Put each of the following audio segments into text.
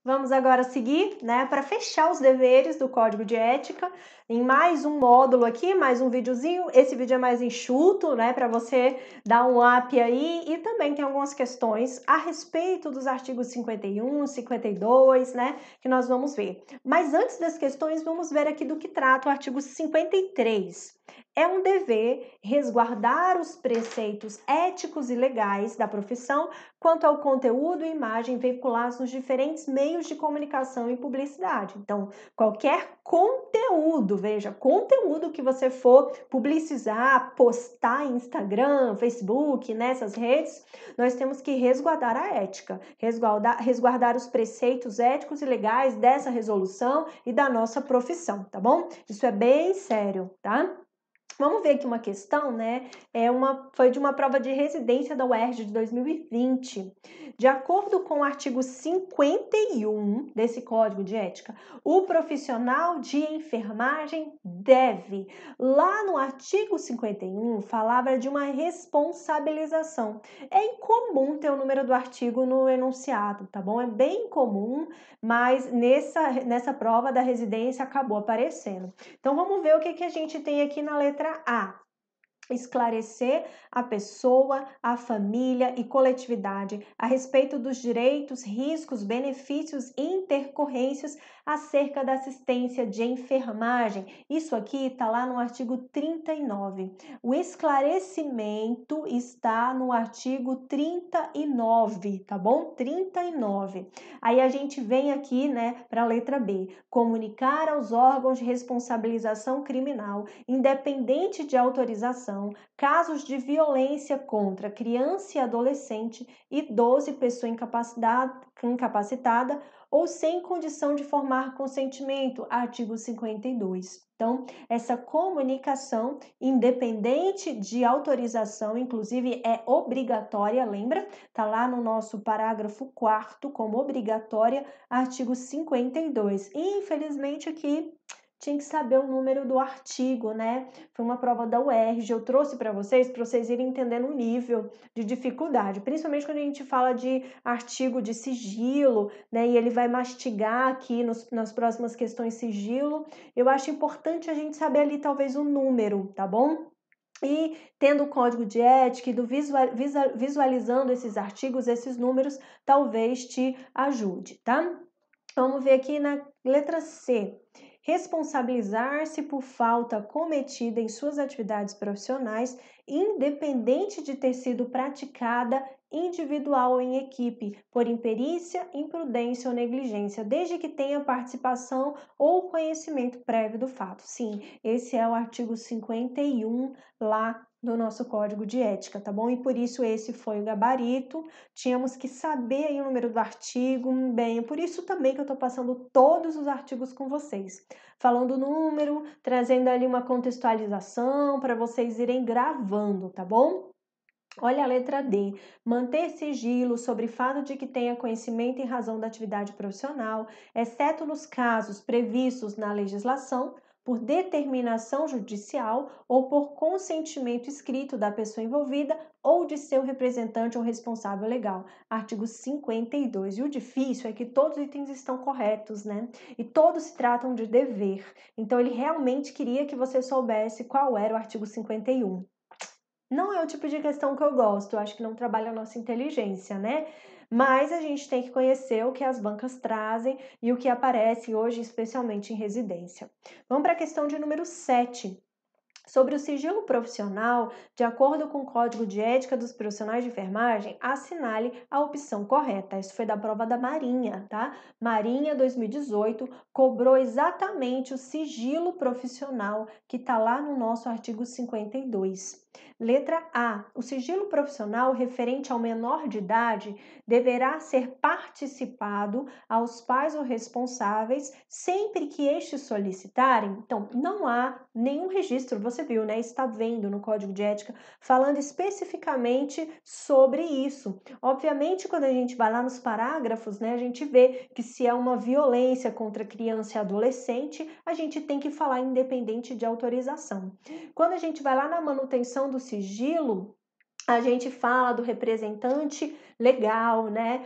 Vamos agora seguir, né, para fechar os deveres do Código de Ética, em mais um módulo aqui, mais um videozinho. Esse vídeo é mais enxuto, né, para você dar um up aí, e também tem algumas questões a respeito dos artigos 51, 52, né, que nós vamos ver. Mas antes das questões, vamos ver aqui do que trata o artigo 53. É um dever resguardar os preceitos éticos e legais da profissão quanto ao conteúdo e imagem veiculados nos diferentes meios de comunicação e publicidade. Então, qualquer conteúdo, veja, conteúdo que você for publicizar, postar em Instagram, Facebook, nessas redes, nós temos que resguardar a ética, resguardar os preceitos éticos e legais dessa resolução e da nossa profissão, tá bom? Isso é bem sério, tá? Vamos ver aqui uma questão, né? Foi de uma prova de residência da UERJ de 2020. De acordo com o artigo 51 desse Código de Ética, o profissional de enfermagem deve. Lá no artigo 51, falava de uma responsabilização. É incomum ter o número do artigo no enunciado, tá bom? É bem comum, mas nessa prova da residência acabou aparecendo. Então, vamos ver o que a gente tem aqui na letra A. Esclarecer a pessoa, a família e coletividade a respeito dos direitos, riscos, benefícios e intercorrências acerca da assistência de enfermagem. Isso aqui está lá no artigo 39. O esclarecimento está no artigo 39, tá bom? 39. Aí a gente vem aqui, né, para a letra B. Comunicar aos órgãos de responsabilização criminal, independente de autorização, casos de violência contra criança e adolescente, idoso e pessoa incapacitada ou sem condição de formar consentimento, artigo 52. Então, essa comunicação, independente de autorização, inclusive é obrigatória, lembra? Tá lá no nosso parágrafo 4º como obrigatória, artigo 52. E, infelizmente, aqui tinha que saber o número do artigo, né? Foi uma prova da UERJ, eu trouxe para vocês irem entendendo o nível de dificuldade, principalmente quando a gente fala de artigo de sigilo, né? E ele vai mastigar aqui nas próximas questões sigilo. Eu acho importante a gente saber ali talvez o número, tá bom? E tendo o código de ética e visualizando esses artigos, esses números, talvez te ajude, tá? Vamos ver aqui na letra C. Responsabilizar-se por falta cometida em suas atividades profissionais, independente de ter sido praticada individual ou em equipe, por imperícia, imprudência ou negligência, desde que tenha participação ou conhecimento prévio do fato. Sim, esse é o artigo 51 lá do nosso Código de Ética, tá bom? E por isso esse foi o gabarito. Tínhamos que saber aí o número do artigo, bem, é por isso também que eu tô passando todos os artigos com vocês. Falando o número, trazendo ali uma contextualização para vocês irem gravando, tá bom? Olha a letra D. Manter sigilo sobre fato de que tenha conhecimento em razão da atividade profissional, exceto nos casos previstos na legislação, por determinação judicial ou por consentimento escrito da pessoa envolvida ou de seu representante ou responsável legal. Artigo 52. E o difícil é que todos os itens estão corretos, né? E todos se tratam de dever. Então, ele realmente queria que você soubesse qual era o artigo 51. Não é o tipo de questão que eu gosto, eu acho que não trabalha a nossa inteligência, né? Mas a gente tem que conhecer o que as bancas trazem e o que aparece hoje, especialmente em residência. Vamos para a questão de número 7. Sobre o sigilo profissional, de acordo com o Código de Ética dos Profissionais de Enfermagem, assinale a opção correta. Isso foi da prova da Marinha, tá? Marinha 2018 cobrou exatamente o sigilo profissional que está lá no nosso artigo 52. Letra A. O sigilo profissional referente ao menor de idade deverá ser participado aos pais ou responsáveis sempre que estes solicitarem. Então, não há nenhum registro, você viu, né? Está vendo no Código de Ética falando especificamente sobre isso. Obviamente, quando a gente vai lá nos parágrafos, né, a gente vê que se é uma violência contra criança e adolescente, a gente tem que falar independente de autorização. Quando a gente vai lá na manutenção do sigilo, a gente fala do representante legal, né?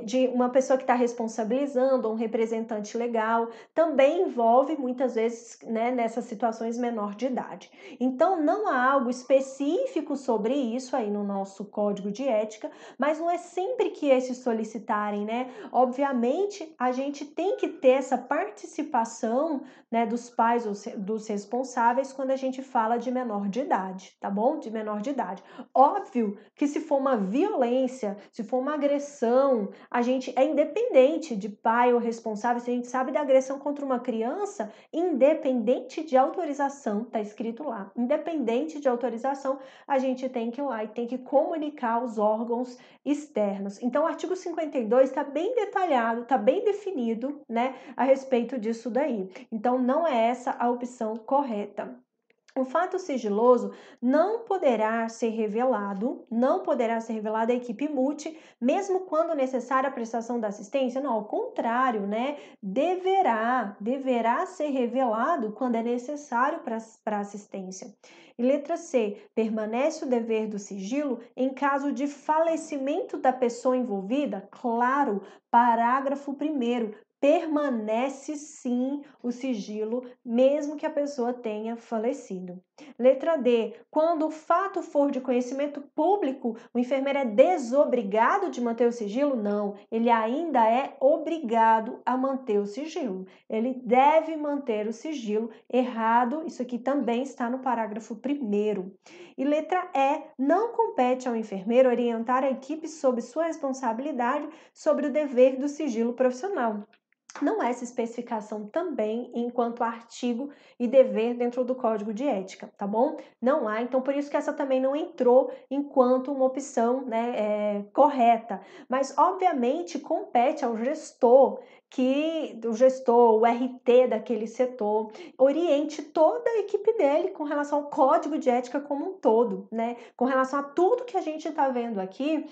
De uma pessoa que está responsabilizando, um representante legal, também envolve muitas vezes, né, nessas situações menor de idade. Então, não há algo específico sobre isso aí no nosso código de ética, mas não é sempre que esses solicitarem, né? Obviamente, a gente tem que ter essa participação, né, dos pais ou dos responsáveis quando a gente fala de menor de idade, tá bom? De menor de idade. Óbvio que se for uma violência, se for uma agressão, a gente é independente de pai ou responsável, se a gente sabe da agressão contra uma criança, independente de autorização, tá escrito lá, independente de autorização, a gente tem que ir lá e tem que comunicar aos órgãos externos. Então, o artigo 52 está bem detalhado, está bem definido, né, a respeito disso daí. Então, não é essa a opção correta. O fato sigiloso não poderá ser revelado à equipe multi, mesmo quando necessária a prestação da assistência? Não, ao contrário, né? Deverá ser revelado quando é necessário para assistência. E letra C, permanece o dever do sigilo em caso de falecimento da pessoa envolvida? Claro, parágrafo 1º, permanece sim o sigilo, mesmo que a pessoa tenha falecido. Letra D, quando o fato for de conhecimento público, o enfermeiro é desobrigado de manter o sigilo? Não, ele ainda é obrigado a manter o sigilo. Ele deve manter o sigilo. Errado, isso aqui também está no parágrafo 1º. E letra E, não compete ao enfermeiro orientar a equipe sob sua responsabilidade sobre o dever do sigilo profissional. Não há essa especificação também enquanto artigo e dever dentro do Código de Ética, tá bom? Não há, então por isso que essa também não entrou enquanto uma opção, né, correta. Mas, obviamente, compete ao gestor o RT daquele setor, oriente toda a equipe dele com relação ao Código de Ética como um todo, né? Com relação a tudo que a gente está vendo aqui,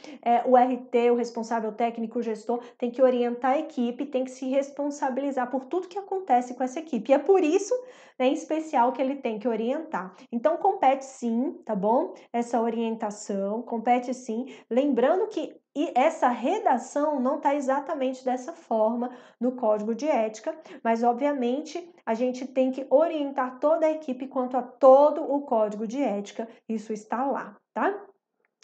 o RT, o responsável técnico, o gestor, tem que orientar a equipe, tem que se responsabilizar por tudo que acontece com essa equipe. E é por isso, né, em especial, que ele tem que orientar. Então, compete sim, tá bom? Essa orientação, compete sim. Lembrando que essa redação não está exatamente dessa forma no Código de Ética, mas, obviamente, a gente tem que orientar toda a equipe quanto a todo o Código de Ética. Isso está lá, tá?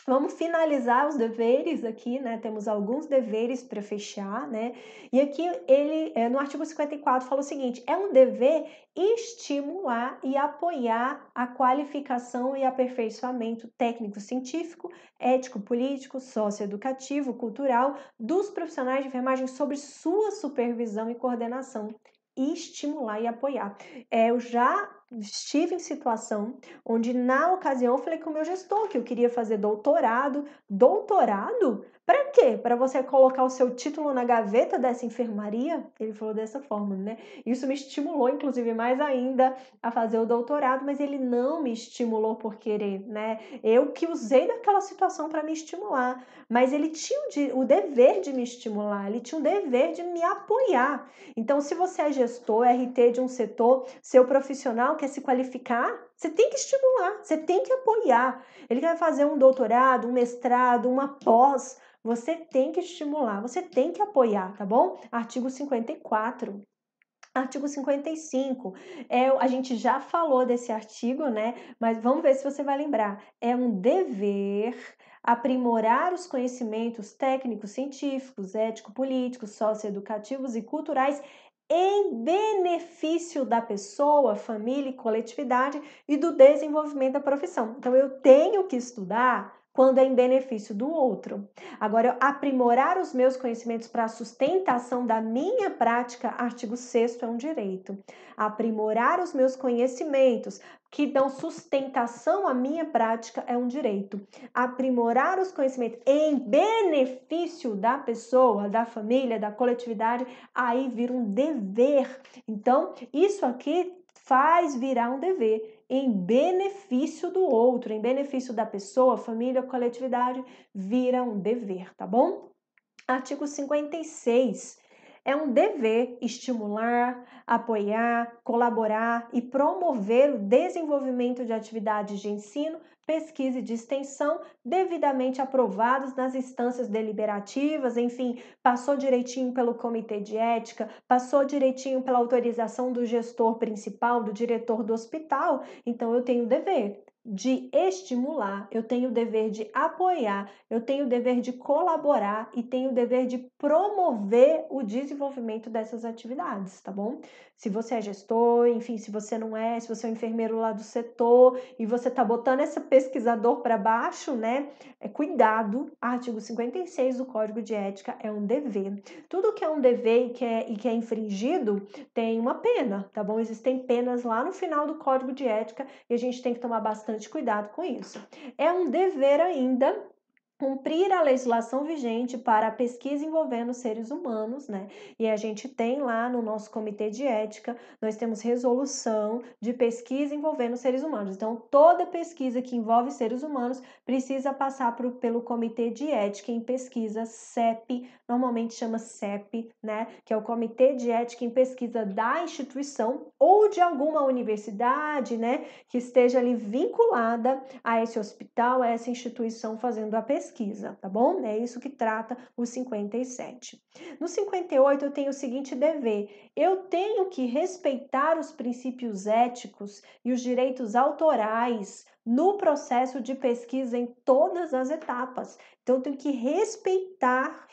Vamos finalizar os deveres aqui, né? Temos alguns deveres para fechar, né? E aqui ele, no artigo 54, fala o seguinte: é um dever estimular e apoiar a qualificação e aperfeiçoamento técnico-científico, ético-político, socioeducativo, cultural dos profissionais de enfermagem sob sua supervisão e coordenação. Estimular e apoiar. Eu já estive em situação onde, na ocasião, eu falei com o meu gestor que eu queria fazer doutorado. Doutorado? Para quê? Para você colocar o seu título na gaveta dessa enfermaria? Ele falou dessa forma, né? Isso me estimulou, inclusive, mais ainda a fazer o doutorado, mas ele não me estimulou por querer, né? Eu que usei daquela situação para me estimular, mas ele tinha o dever de me estimular, ele tinha o dever de me apoiar. Então, se você é gestor, RT de um setor, seu profissional quer se qualificar, você tem que estimular, você tem que apoiar. Ele quer fazer um doutorado, um mestrado, uma pós, você tem que estimular, você tem que apoiar, tá bom? Artigo 54. Artigo 55, a gente já falou desse artigo, né? Mas vamos ver se você vai lembrar. É um dever aprimorar os conhecimentos técnicos, científicos, ético-políticos, socioeducativos e culturais em benefício da pessoa, família e coletividade e do desenvolvimento da profissão. Então, eu tenho que estudar quando é em benefício do outro. Agora, aprimorar os meus conhecimentos para a sustentação da minha prática, artigo 6º é um direito. Aprimorar os meus conhecimentos que dão sustentação à minha prática é um direito. Aprimorar os conhecimentos em benefício da pessoa, da família, da coletividade, aí vira um dever. Então, isso aqui faz virar um dever em benefício do outro, em benefício da pessoa, família, coletividade, vira um dever, tá bom? Artigo 56. É um dever estimular, apoiar, colaborar e promover o desenvolvimento de atividades de ensino, pesquisa e de extensão devidamente aprovados nas instâncias deliberativas, enfim, passou direitinho pelo comitê de ética, passou direitinho pela autorização do gestor principal, do diretor do hospital, então eu tenho o dever de estimular, eu tenho o dever de apoiar, eu tenho o dever de colaborar e tenho o dever de promover o desenvolvimento dessas atividades, tá bom? Se você é gestor, enfim, se você não é, se você é um enfermeiro lá do setor e você tá botando esse pesquisador para baixo, né? Cuidado, artigo 56 do Código de Ética é um dever. Tudo que é um dever e que é infringido tem uma pena, tá bom? Existem penas lá no final do Código de Ética e a gente tem que tomar bastante cuidado com isso. É um dever ainda cumprir a legislação vigente para a pesquisa envolvendo seres humanos, né? E a gente tem lá no nosso comitê de ética, nós temos resolução de pesquisa envolvendo seres humanos. Então, toda pesquisa que envolve seres humanos precisa passar pelo comitê de ética em pesquisa, CEP, normalmente chama CEP, né? Que é o Comitê de Ética em Pesquisa da instituição ou de alguma universidade, né? Que esteja ali vinculada a esse hospital, a essa instituição fazendo a pesquisa, tá bom? É isso que trata o 57. No 58, eu tenho o seguinte dever: eu tenho que respeitar os princípios éticos e os direitos autorais no processo de pesquisa em todas as etapas. Então, eu tenho que respeitar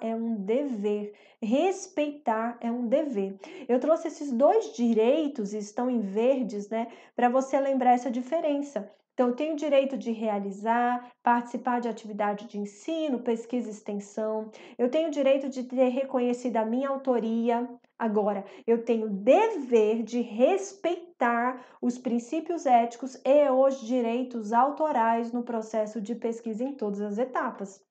é um dever, respeitar é um dever. Eu trouxe esses dois direitos, estão em verdes, né, para você lembrar essa diferença. Então, eu tenho o direito de realizar, participar de atividade de ensino, pesquisa e extensão. Eu tenho o direito de ter reconhecida a minha autoria. Agora, eu tenho o dever de respeitar os princípios éticos e os direitos autorais no processo de pesquisa em todas as etapas.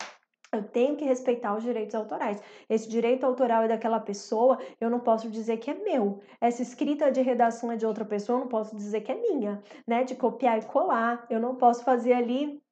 Eu tenho que respeitar os direitos autorais. Esse direito autoral é daquela pessoa, eu não posso dizer que é meu. Essa escrita de redação é de outra pessoa, eu não posso dizer que é minha, né? De copiar e colar, eu não posso fazer ali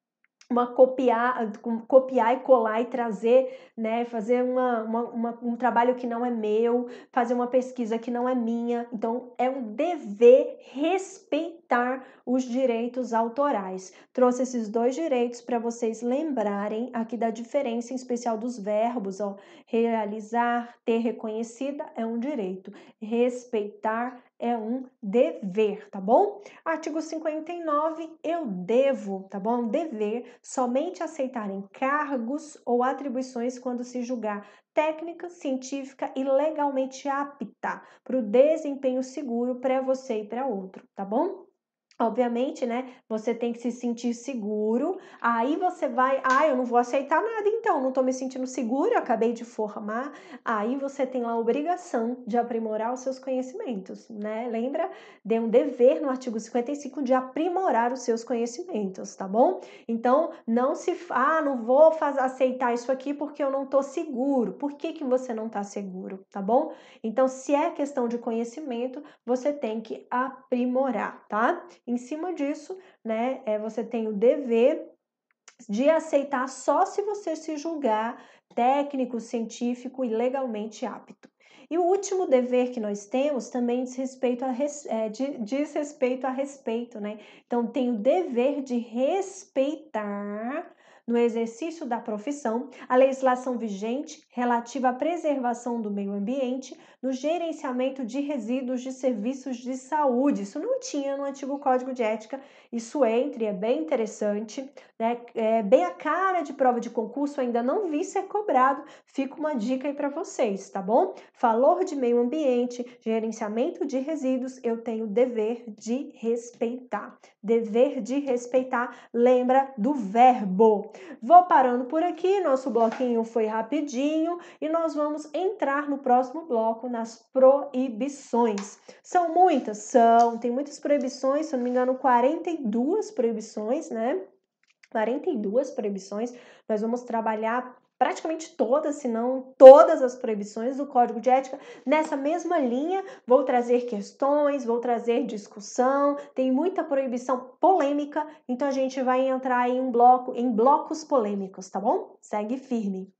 copiar e colar e trazer, né, fazer um trabalho que não é meu, fazer uma pesquisa que não é minha. Então, é um dever respeitar os direitos autorais. Trouxe esses dois direitos para vocês lembrarem aqui da diferença em especial dos verbos, ó. Realizar, ter reconhecida é um direito. Respeitar é um dever, tá bom? Artigo 59, eu devo, tá bom? Dever somente aceitar encargos ou atribuições quando se julgar técnica, científica e legalmente apta para o desempenho seguro para você e para outro, tá bom? Obviamente, né? Você tem que se sentir seguro. Aí você vai, eu não vou aceitar nada, então, não tô me sentindo seguro, eu acabei de formar. Aí você tem lá a obrigação de aprimorar os seus conhecimentos, né? Lembra? De um dever no artigo 55 de aprimorar os seus conhecimentos, tá bom? Então, não vou aceitar isso aqui porque eu não tô seguro. Por que você não tá seguro, tá bom? Então, se é questão de conhecimento, você tem que aprimorar, tá? Em cima disso, né, você tem o dever de aceitar só se você se julgar técnico, científico e legalmente apto. E o último dever que nós temos também diz respeito a respeito, né? Então, tem o dever de respeitar no exercício da profissão a legislação vigente relativa à preservação do meio ambiente, no gerenciamento de resíduos de serviços de saúde. Isso não tinha no antigo Código de Ética, isso é bem interessante, né? É bem a cara de prova de concurso, ainda não vi ser cobrado, fica uma dica aí para vocês, tá bom? Falou de meio ambiente, gerenciamento de resíduos, eu tenho dever de respeitar. Dever de respeitar, lembra do verbo. Vou parando por aqui, nosso bloquinho foi rapidinho e nós vamos entrar no próximo bloco nas proibições. São muitas? São, tem muitas proibições, se eu não me engano, 42 proibições, né? 42 proibições, nós vamos trabalhar praticamente todas, se não todas as proibições do Código de Ética. Nessa mesma linha, vou trazer questões, vou trazer discussão, tem muita proibição polêmica, então a gente vai entrar em blocos polêmicos, tá bom? Segue firme.